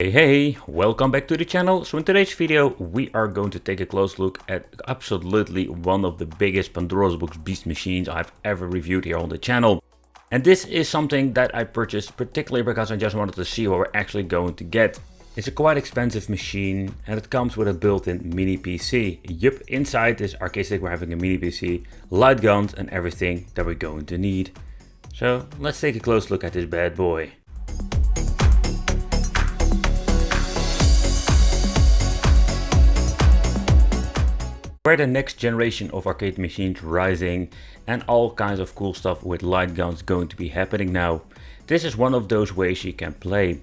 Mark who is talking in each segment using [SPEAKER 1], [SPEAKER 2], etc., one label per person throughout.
[SPEAKER 1] Hey, welcome back to the channel. So in today's video we are going to take a close look at absolutely one of the biggest Pandora's box beast machines I've ever reviewed here on the channel. And this is something that I purchased particularly because I just wanted to see what we're actually going to get. It's a quite expensive machine and it comes with a built-in mini PC. Yup, inside this arcade stick we're having a mini PC, light guns and everything that we're going to need. So let's take a close look at this bad boy. We're the next generation of arcade machines rising and all kinds of cool stuff with light guns going to be happening now. This is one of those ways you can play.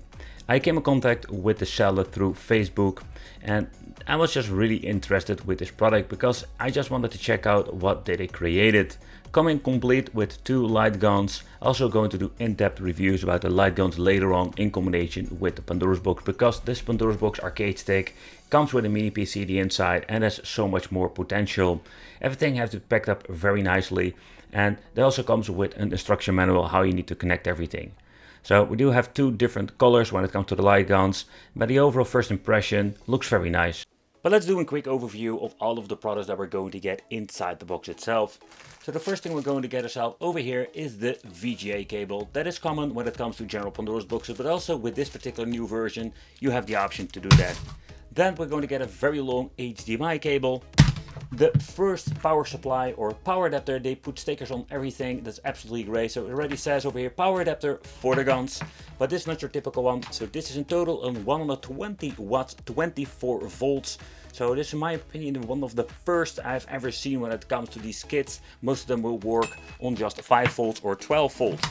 [SPEAKER 1] I came in contact with the seller through Facebook and I was just really interested with this product because I just wanted to check out what they created. Coming complete with two light guns, also going to do in-depth reviews about the light guns later on in combination with the Pandora's box, because this Pandora's box arcade stick comes with a mini PC inside and has so much more potential. Everything has to be packed up very nicely and it also comes with an instruction manual how you need to connect everything. So we do have two different colors when it comes to the light guns, but the overall first impression looks very nice. But let's do a quick overview of all of the products that we're going to get inside the box itself. So the first thing we're going to get ourselves over here is the VGA cable. That is common when it comes to general Pandora's boxes, but also with this particular new version, you have the option to do that. Then we're going to get a very long HDMI cable. The first power supply or power adapter, they put stickers on everything. That's absolutely great. So it already says over here power adapter for the guns, but this is not your typical one. So this is in total a 120 watts, 24 volts. So this is in my opinion one of the first I've ever seen when it comes to these kits. Most of them will work on just 5 volts or 12 volts.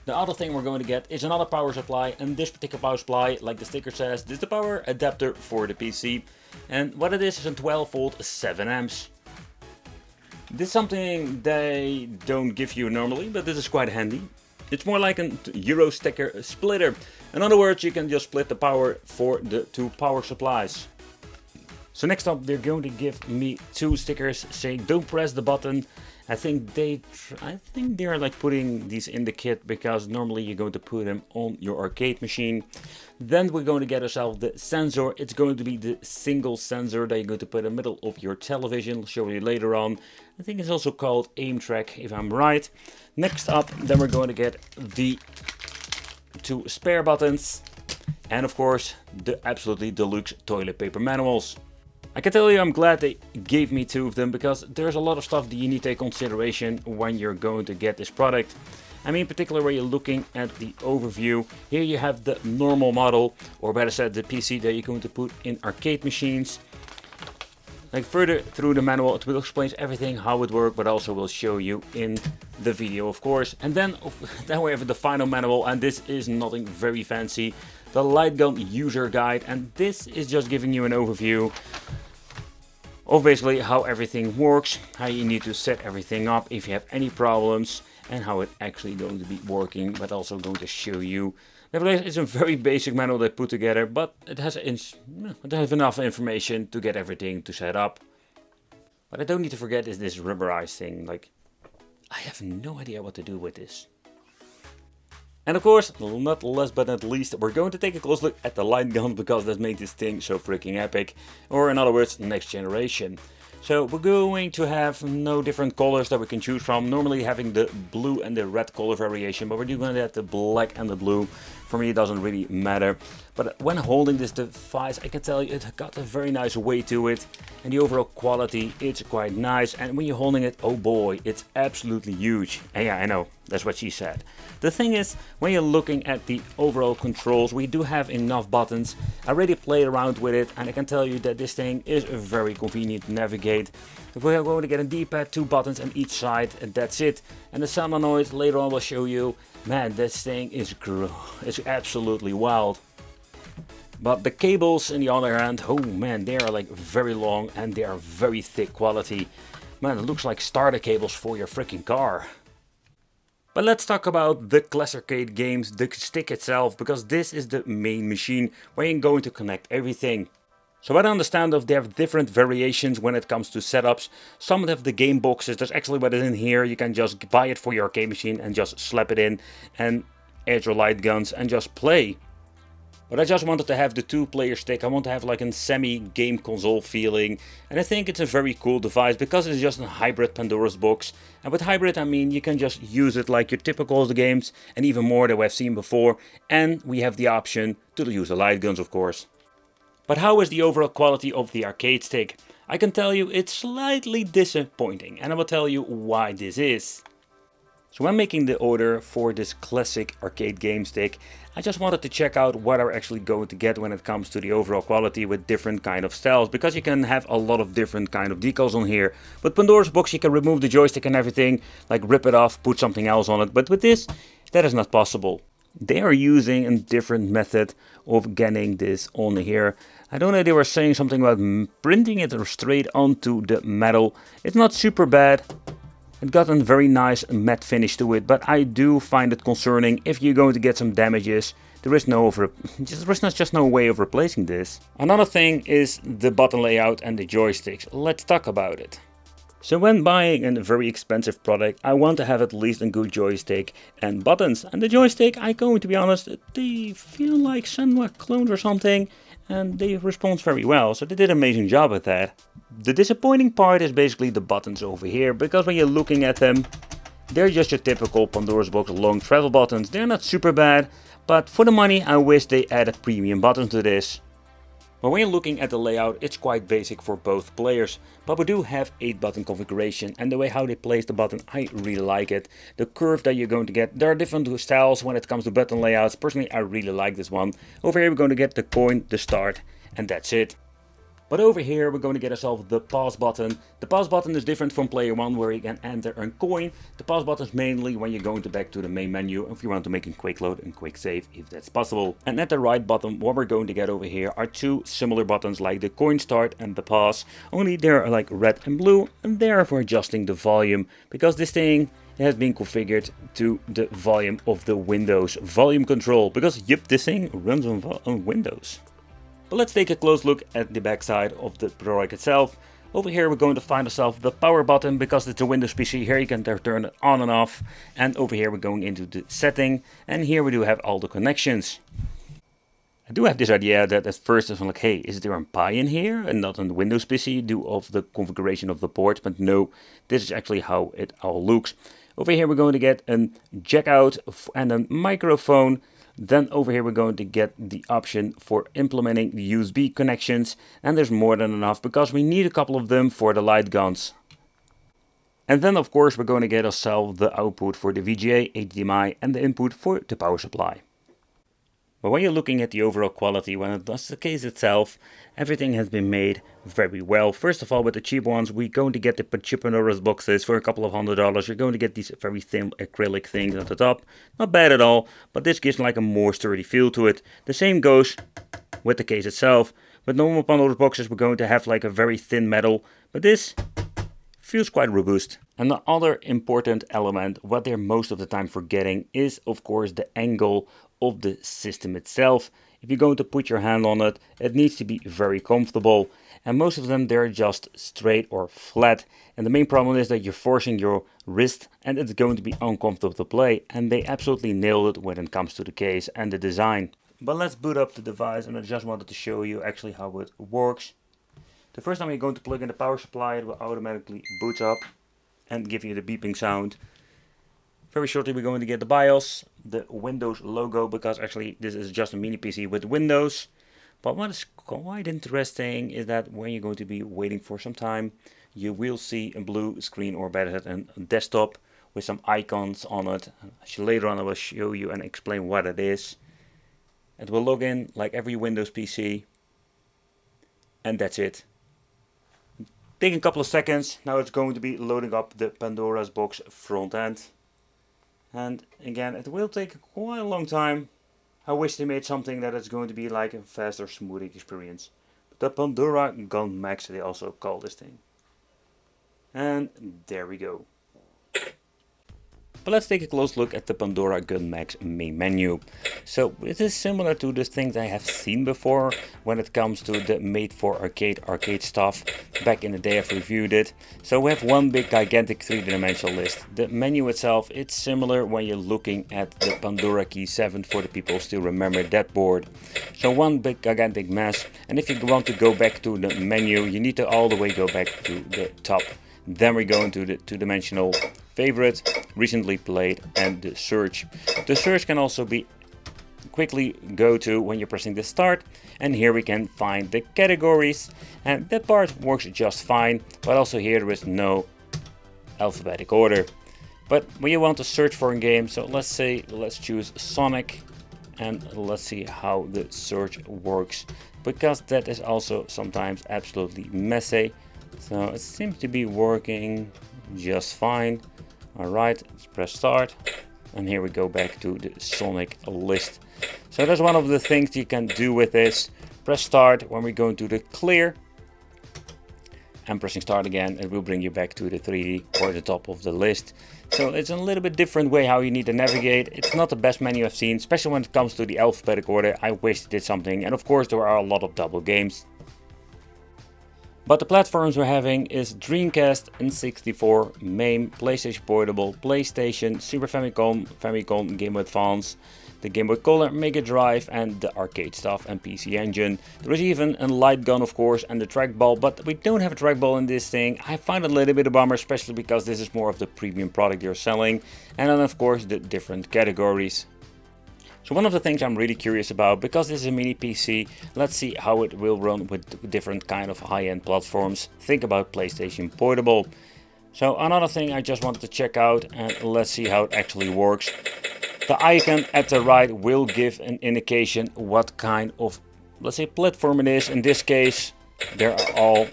[SPEAKER 1] The other thing we're going to get is another power supply, and this particular power supply, like the sticker says, this is the power adapter for the PC. And what it is a 12 volt 7 amps. This is something they don't give you normally, but this is quite handy. It's more like a Euro sticker splitter. In other words, you can just split the power for the two power supplies. So next up, they're going to give me two stickers saying don't press the button. I think they're like putting these in the kit because normally you're going to put them on your arcade machine. Then we're going to get ourselves the sensor. It's going to be the single sensor that you're going to put in the middle of your television. I'll show you later on. I think it's also called aim track if I'm right. Next up, then we're going to get the two spare buttons. And of course, the absolutely deluxe toilet paper manuals. I can tell you I'm glad they gave me two of them because there's a lot of stuff that you need to take consideration when you're going to get this product. I mean, particularly where you're looking at the overview. Here you have the normal model, or better said the PC that you're going to put in arcade machines. Like further through the manual, it will explain everything how it works, but also will show you in the video, of course. And then we have the final manual, and this is nothing very fancy. The light gun user guide, and this is just giving you an overview of basically how everything works, how you need to set everything up if you have any problems, and how it actually going to be working, but also going to show you. Nevertheless, it's a very basic manual they put together, but it has enough information to get everything to set up. What I don't need to forget is this rubberized thing. Like, I have no idea what to do with this. And of course, not last but not least, we're going to take a close look at the light gun because that made this thing so freaking epic. Or in other words, next generation. So we're going to have no different colors that we can choose from. Normally having the blue and the red color variation, but we're doing that the black and the blue. For me it doesn't really matter. But when holding this device, I can tell you it got a very nice weight to it. And the overall quality, it's quite nice. And when you're holding it, oh boy, it's absolutely huge. And yeah, I know, that's what she said. The thing is, when you're looking at the overall controls, we do have enough buttons. I already played around with it and I can tell you that this thing is very convenient to navigate. We're going to get a D-pad, two buttons on each side, and that's it. And the solenoid later on will show you. Man, this thing is it's absolutely wild. But the cables on the other hand, oh man, they are like very long and they are very thick quality. Man, it looks like starter cables for your freaking car. But let's talk about the classic arcade games, the stick itself, because this is the main machine where you're going to connect everything. So I understand that they have different variations when it comes to setups. Some have the game boxes, that's actually what is in here. You can just buy it for your arcade machine and just slap it in and add your light guns and just play. But I just wanted to have the two-player stick. I want to have like a semi-game console feeling. And I think it's a very cool device because it's just a hybrid Pandora's box. And with hybrid I mean you can just use it like your typical games and even more than we have seen before. And we have the option to use the light guns, of course. But how is the overall quality of the arcade stick? I can tell you it's slightly disappointing, and I will tell you why this is. So when making the order for this classic arcade game stick, I just wanted to check out what I'm actually going to get when it comes to the overall quality with different kind of styles, because you can have a lot of different kind of decals on here. With Pandora's box you can remove the joystick and everything, like rip it off, put something else on it, but with this, that is not possible. They are using a different method of getting this on here. I don't know, they were saying something about printing it straight onto the metal. It's not super bad. It got a very nice matte finish to it, but I do find it concerning if you're going to get some damages. There is no way of replacing this. Another thing is the button layout and the joysticks. Let's talk about it. So when buying a very expensive product, I want to have at least a good joystick and buttons. And the joystick, I'm going to be honest, they feel like somewhat clones or something. And they respond very well, so they did an amazing job at that. The disappointing part is basically the buttons over here, because when you're looking at them, they're just your typical Pandora's box long travel buttons. They're not super bad, but for the money I wish they added premium buttons to this. But when you're looking at the layout, it's quite basic for both players. But we do have 8 button configuration, and the way how they place the button, I really like it. The curve that you're going to get, there are different styles when it comes to button layouts. Personally, I really like this one. Over here we're going to get the coin, the start, and that's it. But over here we're going to get ourselves the pause button. The pause button is different from player 1 where you can enter a coin. The pause button is mainly when you're going back to the main menu if you want to make a quick load and quick save if that's possible. And at the right bottom what we're going to get over here are 2 similar buttons like the coin start and the pause. Only they're like red and blue, and they are for adjusting the volume, because this thing has been configured to the volume of the Windows volume control, because yep, this thing runs on Windows. But let's take a close look at the backside of the product itself. Over here we're going to find ourselves the power button, because it's a Windows PC. Here you can turn it on and off. And over here we're going into the setting, and here we do have all the connections. I do have this idea that at first it's like, hey, is there a Pi in here and not on the Windows PC due of the configuration of the ports, but no, this is actually how it all looks. Over here we're going to get a jack out and a microphone. Then over here we're going to get the option for implementing the USB connections, and there's more than enough because we need a couple of them for the light guns. And then of course we're going to get ourselves the output for the VGA, HDMI and the input for the power supply. But when you're looking at the overall quality, when it does the case itself, everything has been made very well. First of all, with the cheap ones, we're going to get the Pandora's boxes for a couple of $100. You're going to get these very thin acrylic things at the top. Not bad at all, but this gives like a more sturdy feel to it. The same goes with the case itself. With normal Pandora's boxes, we're going to have like a very thin metal, but this feels quite robust. And the other important element, what they're most of the time forgetting, is of course the angle of the system itself. If you're going to put your hand on it, it needs to be very comfortable, and most of them they're just straight or flat, and the main problem is that you're forcing your wrist and it's going to be uncomfortable to play, and they absolutely nailed it when it comes to the case and the design. But let's boot up the device, and I just wanted to show you actually how it works. The first time you're going to plug in the power supply, it will automatically boot up and give you the beeping sound. Very shortly we're going to get the BIOS, the Windows logo, because actually this is just a mini PC with Windows. But what is quite interesting is that when you're going to be waiting for some time, you will see a blue screen, or better said a desktop with some icons on it. Later on I will show you and explain what it is. It will log in like every Windows PC, and that's it. Taking a couple of seconds, now it's going to be loading up the Pandora's box front end. And again, it will take quite a long time. I wish they made something that is going to be like a faster, smoother experience. But the Pandora Gun Max, they also call this thing. And there we go. But let's take a close look at the Pandora Gun Max main menu. So it is similar to the things I have seen before when it comes to the made for arcade stuff. Back in the day I've reviewed it. So we have one big gigantic 3-dimensional list. The menu itself, it's similar when you're looking at the Pandora Key 7 for the people who still remember that board. So one big gigantic mess. And if you want to go back to the menu, you need to all the way go back to the top. Then we go into the two-dimensional favorite, recently played, and the search. The search can also be quickly go to when you're pressing the start, and here we can find the categories, and that part works just fine, but also here there is no alphabetic order. But when you want to search for a game, so let's choose Sonic, and let's see how the search works, because that is also sometimes absolutely messy. So it seems to be working just fine. Alright, let's press start, and here we go back to the Sonic list. So that's one of the things you can do with this. Press start when we go into the clear, and pressing start again, it will bring you back to the 3D or the top of the list. So it's a little bit different way how you need to navigate. It's not the best menu I've seen, especially when it comes to the alphabetic order. I wish it did something, and of course there are a lot of double games. But the platforms we're having is Dreamcast, N64, MAME, PlayStation Portable, PlayStation, Super Famicom, Famicom, Game Boy Advance, the Game Boy Color, Mega Drive, and the arcade stuff and PC Engine. There is even a light gun, of course, and the trackball, but we don't have a trackball in this thing. I find it a little bit a bummer, especially because this is more of the premium product you're selling. And then of course the different categories. So one of the things I'm really curious about, because this is a mini PC, let's see how it will run with different kind of high-end platforms. Think about PlayStation Portable. So another thing I just wanted to check out, and let's see how it actually works. The icon at the right will give an indication what kind of, let's say, platform it is. In this case, there are all,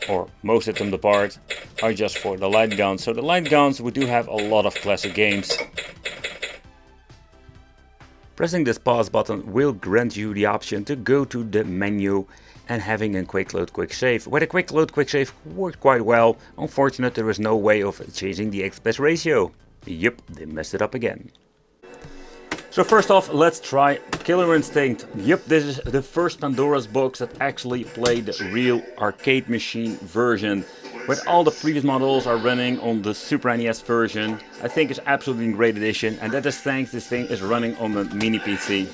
[SPEAKER 1] or most of them, the part are just for the light guns. So the light guns, we do have a lot of classic games. Pressing this pause button will grant you the option to go to the menu and having a quick load quick save. Where the quick load quick save worked quite well. Unfortunately, there was no way of changing the aspect ratio. Yep, they messed it up again. So first off, let's try Killer Instinct. Yep, this is the first Pandora's box that actually played the real arcade machine version. With all the previous models are running on the Super NES version. I think it's absolutely a great addition, and that is thanks this thing is running on the mini PC.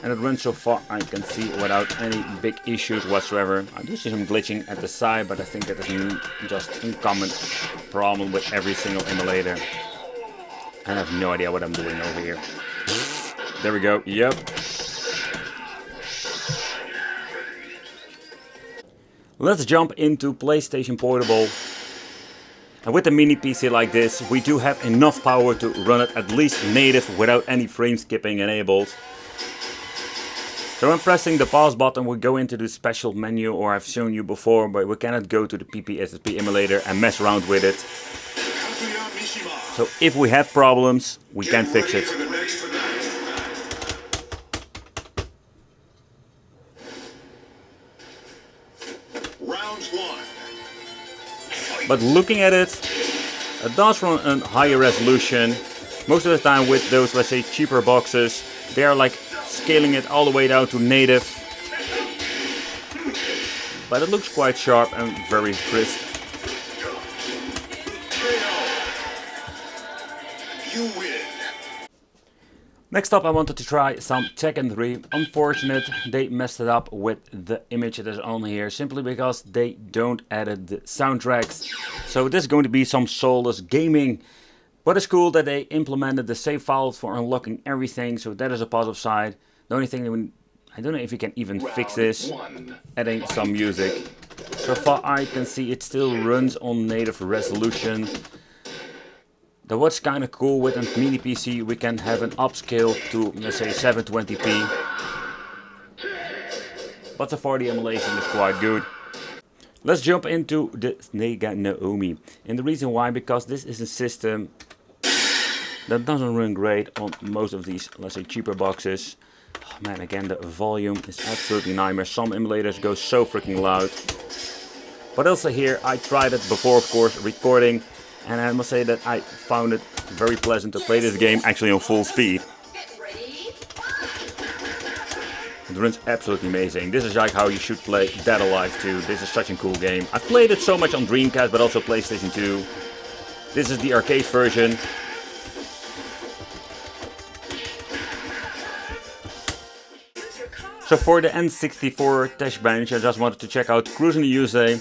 [SPEAKER 1] And it runs so far I can see without any big issues whatsoever. I do see some glitching at the side, but I think that is just a common problem with every single emulator. And I have no idea what I'm doing over here. There we go, yep. Let's jump into PlayStation Portable. And with a mini PC like this, we do have enough power to run it at least native without any frame skipping enabled. So when pressing the pause button, we go into the special menu, or I've shown you before, but we cannot go to the PPSSP emulator and mess around with it. So if we have problems, we can fix it. But looking at it, it does run a higher resolution. Most of the time with those, let's say, cheaper boxes, they are like scaling it all the way down to native. But it looks quite sharp and very crisp. You win. Next up, I wanted to try some Tekken 3. Unfortunate, they messed it up with the image that is on here, simply because they don't edit the soundtracks. So this is going to be some soulless gaming. But it's cool that they implemented the save files for unlocking everything, so that is a positive side. The only thing, I don't know if you can even fix this, adding some music. So far I can see it still runs on native resolution. Though what's kind of cool with a mini PC, we can have an upscale to, let's say, 720p. But the 4D emulation is quite good. Let's jump into the Snega Naomi. And the reason why, because this is a system that doesn't run great on most of these, let's say, cheaper boxes. Oh man, again, the volume is absolutely nightmare. Some emulators go so freaking loud. But also here, I tried it before, of course, recording. And I must say that I found it very pleasant to play this game actually on full speed. It runs absolutely amazing. This is like how you should play Dead Alive 2. This is such a cool game. I've played it so much on Dreamcast, but also PlayStation 2. This is the arcade version. So for the N64 test bench, I just wanted to check out Cruising the USA.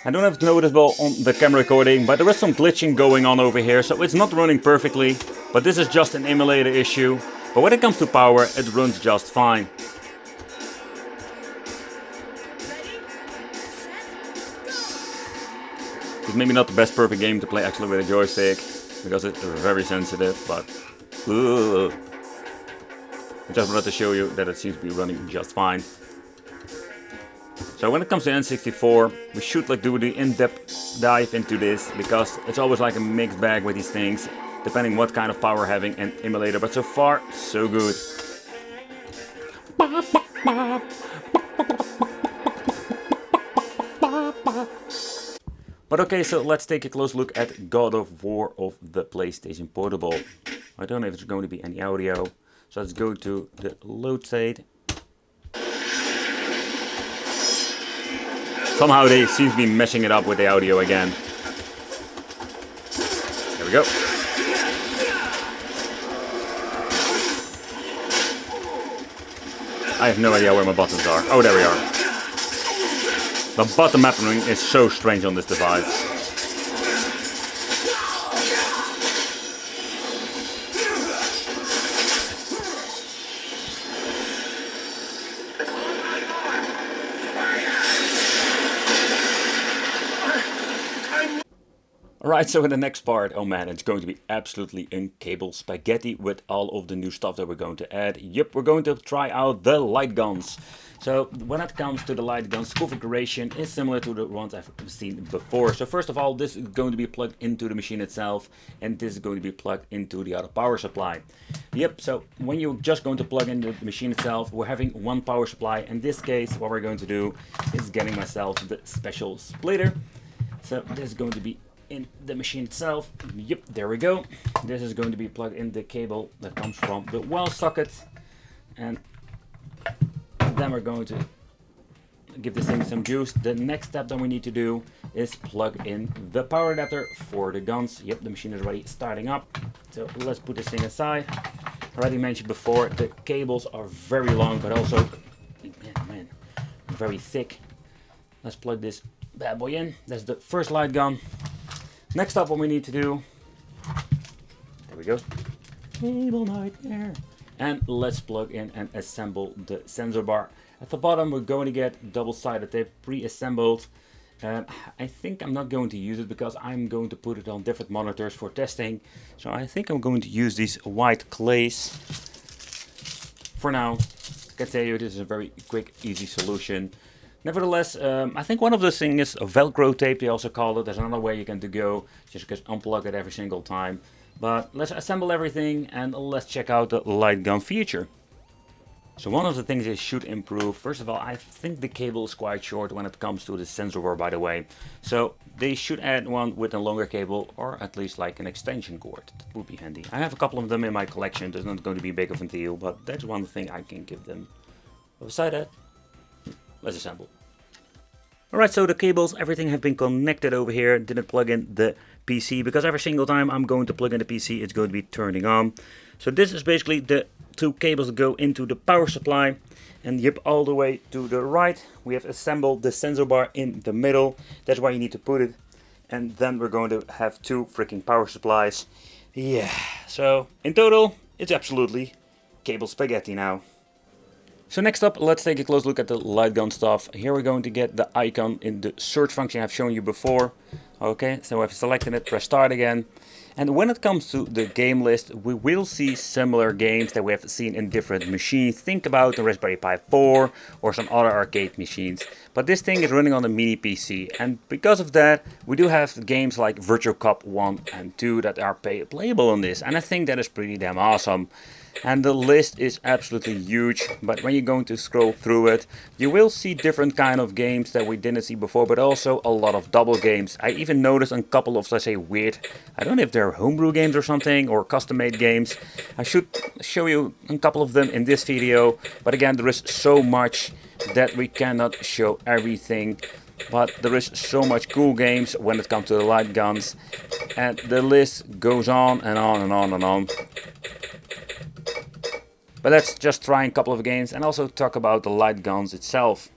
[SPEAKER 1] I don't have it noticeable on the camera recording, but there is some glitching going on over here, so it's not running perfectly. But this is just an emulator issue. But when it comes to power, it runs just fine. It's maybe not the best perfect game to play actually with a joystick, because it's very sensitive, but I just wanted to show you that it seems to be running just fine. So when it comes to N64, we should do the in-depth dive into this, because it's always like a mixed bag with these things, depending what kind of power having an emulator, but so far, so good. But okay, so let's take a close look at God of War of the PlayStation Portable. I don't know if there's going to be any audio, so let's go to the load state. Somehow they seem to be messing it up with the audio again. There we go. I have no idea where my buttons are. Oh, there we are. The button mapping is so strange on this device. Alright, so in the next part, oh man, it's going to be absolutely uncable spaghetti with all of the new stuff that we're going to add. Yep, we're going to try out the light guns. So when it comes to the light guns, configuration is similar to the ones I've seen before. So first of all, this is going to be plugged into the machine itself, and this is going to be plugged into the other power supply. Yep, so when you're just going to plug into the machine itself, we're having one power supply. In this case, what we're going to do is getting myself the special splitter. So this is going to be in the machine itself. Yep, there we go. This is going to be plugged in the cable that comes from the wall socket, and then we're going to give this thing some juice. The next step that we need to do is plug in the power adapter for the guns. Yep, the machine is already starting up, so let's put this thing aside. Already mentioned before, the cables are very long, but also man, very thick. Let's plug this bad boy in. That's the first light gun. Next up, what we need to do, there we go, cable nightmare, and let's plug in and assemble the sensor bar. At the bottom, we're going to get double-sided tape pre-assembled. I think I'm not going to use it because I'm going to put it on different monitors for testing. So I think I'm going to use these white clays for now. I can tell you this is a very quick, easy solution. Nevertheless, I think one of those things is a Velcro tape, they also call it. There's another way you can go, just unplug it every single time. But let's assemble everything and let's check out the light gun feature. So one of the things they should improve, first of all, I think the cable is quite short when it comes to the sensor bar, by the way. So they should add one with a longer cable, or at least like an extension cord. That would be handy. I have a couple of them in my collection. There's not going to be big of a deal, but that's one thing I can give them. Beside that, let's assemble. Alright, so the cables, everything have been connected over here. Didn't plug in the PC because every single time I'm going to plug in the PC, it's going to be turning on. So this is basically the two cables that go into the power supply. And yep, all the way to the right, we have assembled the sensor bar in the middle. That's where you need to put it. And then we're going to have two freaking power supplies. Yeah, so in total, it's absolutely cable spaghetti now. So next up, let's take a close look at the light gun stuff. Here we're going to get the icon in the search function I've shown you before. Okay, so I've selected it, press start again. And when it comes to the game list, we will see similar games that we have seen in different machines. Think about the Raspberry Pi 4 or some other arcade machines. But this thing is running on a mini PC. And because of that, we do have games like Virtual Cop 1 and 2 that are playable on this. And I think that is pretty damn awesome. And the list is absolutely huge, but when you're going to scroll through it, you will see different kind of games that we didn't see before, but also a lot of double games. I even noticed a couple of, let's say, weird, I don't know if they're homebrew games or something, or custom-made games. I should show you a couple of them in this video, but again, there is so much that we cannot show everything. But there is so much cool games when it comes to the light guns, and the list goes on and on and on and on. But let's just try a couple of games and also talk about the light guns itself.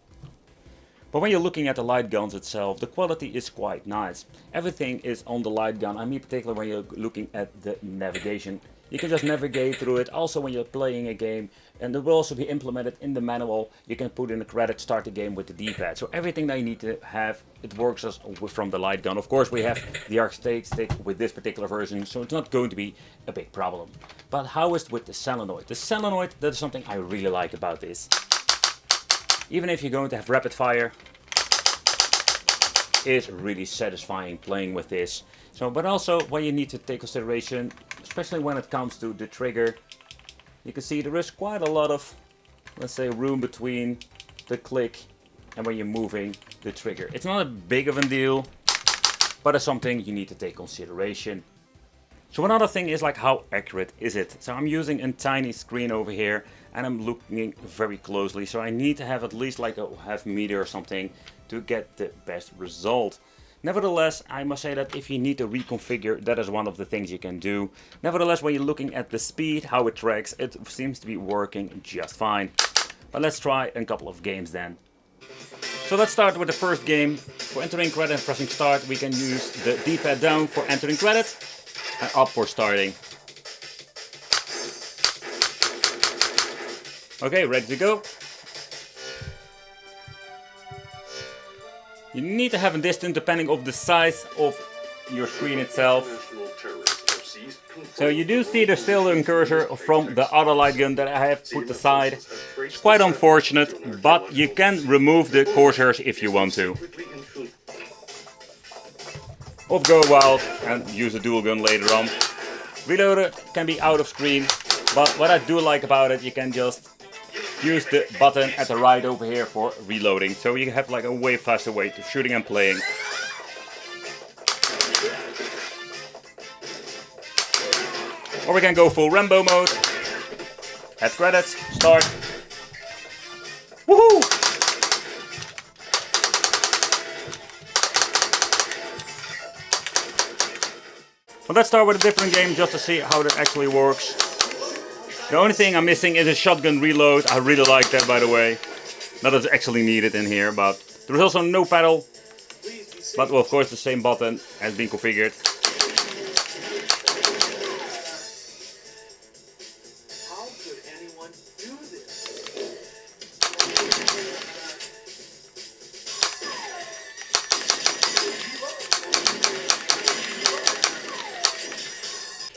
[SPEAKER 1] But when you're looking at the light guns itself, the quality is quite nice. Everything is on the light gun. I mean, particularly when you're looking at the navigation. You can just navigate through it. Also when you're playing a game, and it will also be implemented in the manual, you can put in a credit, start the game with the D-pad. So everything that you need to have, it works as from the light gun. Of course we have the arcade stick with this particular version, so it's not going to be a big problem. But how is it with the solenoid? The solenoid, that is something I really like about this. Even if you're going to have rapid fire, it's really satisfying playing with this. So, but also what you need to take consideration, especially when it comes to the trigger, you can see there is quite a lot of, let's say, room between the click and when you're moving the trigger. It's not a big of a deal, but it's something you need to take consideration. So another thing is like, how accurate is it? So I'm using a tiny screen over here and I'm looking very closely. So I need to have at least like a half meter or something to get the best result. Nevertheless, I must say that if you need to reconfigure, that is one of the things you can do. Nevertheless, when you're looking at the speed, how it tracks, it seems to be working just fine. But let's try a couple of games then. So let's start with the first game. For entering credit and pressing start, we can use the D-pad down for entering credit and up for starting. Okay, ready to go. You need to have a distance depending on the size of your screen itself. So you do see there's still a cursor from the other light gun that I have put aside. It's quite unfortunate, but you can remove the cursors if you want to. Or go wild and use a dual gun later on. Reloader can be out of screen, but what I do like about it, you can just use the button at the right over here for reloading. So you have like a way faster way to shooting and playing. Or we can go full Rambo mode. At credits, start. Woohoo! Well, let's start with a different game just to see how that actually works. The only thing I'm missing is a shotgun reload. I really like that, by the way. Not that it's actually needed in here, but there's also no pedal. But well, of course the same button has been configured.
[SPEAKER 2] How could anyone do this?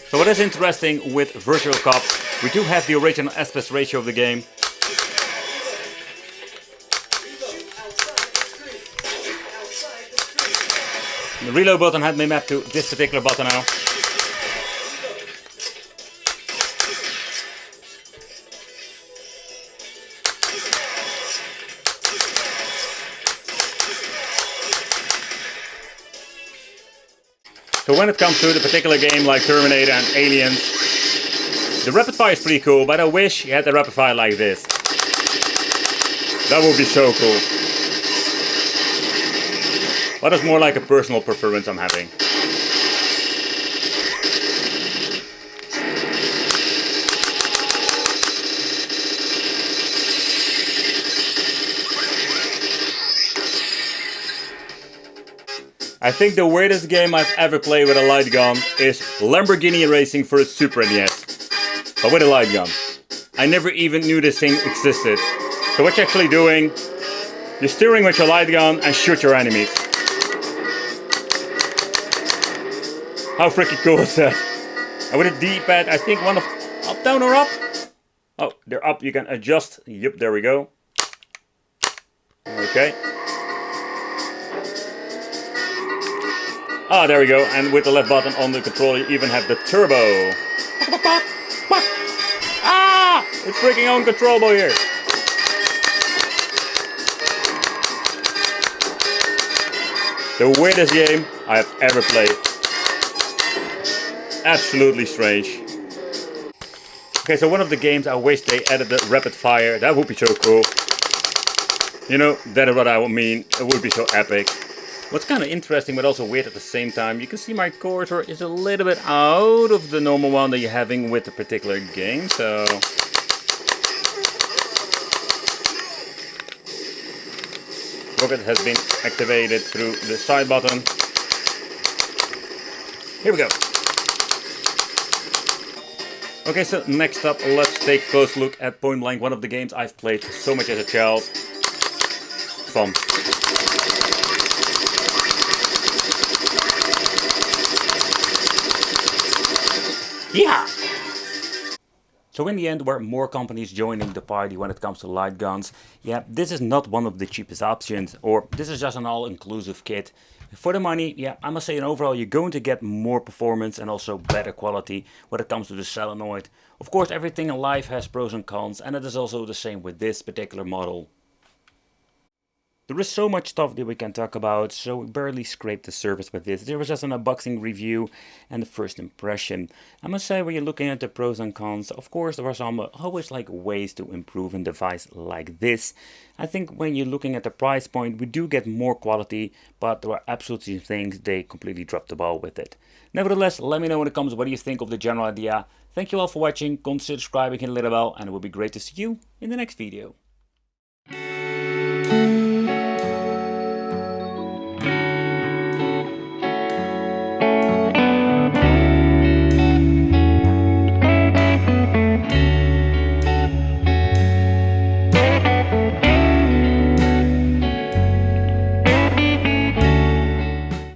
[SPEAKER 1] So what is interesting with Virtual Cop, we do have the original aspect ratio of the game. The reload button had been mapped to this particular button now. So when it comes to the particular game like Terminator and Aliens, the rapid fire is pretty cool, but I wish you had the rapid fire like this. That would be so cool. But it's more like a personal preference I'm having. I think the weirdest game I've ever played with a light gun is Lamborghini Racing for a Super NES. But with a light gun. I never even knew this thing existed. So what you're actually doing, you're steering with your light gun and shoot your enemies. How freaking cool is that? And with a D-pad, I think one of up, down or up? Oh, they're up, you can adjust. Yep, there we go. Okay. Ah, there we go. And with the left button on the controller, you even have the turbo. Ah! It's freaking uncontrollable here. The weirdest game I have ever played. Absolutely strange. Okay, so one of the games I wish they added the rapid fire. That would be so cool. You know, that is what I mean. It would be so epic. What's kind of interesting but also weird at the same time, you can see my cursor is a little bit out of the normal one that you're having with the particular game. So rocket has been activated through the side button. Here we go. Okay, so next up, let's take a close look at Point Blank, one of the games I've played so much as a child. Fun. Yeah! So in the end, were more companies joining the party when it comes to light guns. Yeah, this is not one of the cheapest options, or this is just an all-inclusive kit. For the money, yeah, I must say in overall you're going to get more performance and also better quality when it comes to the solenoid. Of course, everything in life has pros and cons, and it is also the same with this particular model. There is so much stuff that we can talk about, so we barely scraped the surface with this. There was just an unboxing review and the first impression. I must say, when you're looking at the pros and cons, of course there are some always like ways to improve a device like this. I think when you're looking at the price point, we do get more quality, but there are absolutely things they completely dropped the ball with it. Nevertheless, let me know in the comments what do you think of the general idea. Thank you all for watching, consider subscribing, hit the little bell, and it will be great to see you in the next video.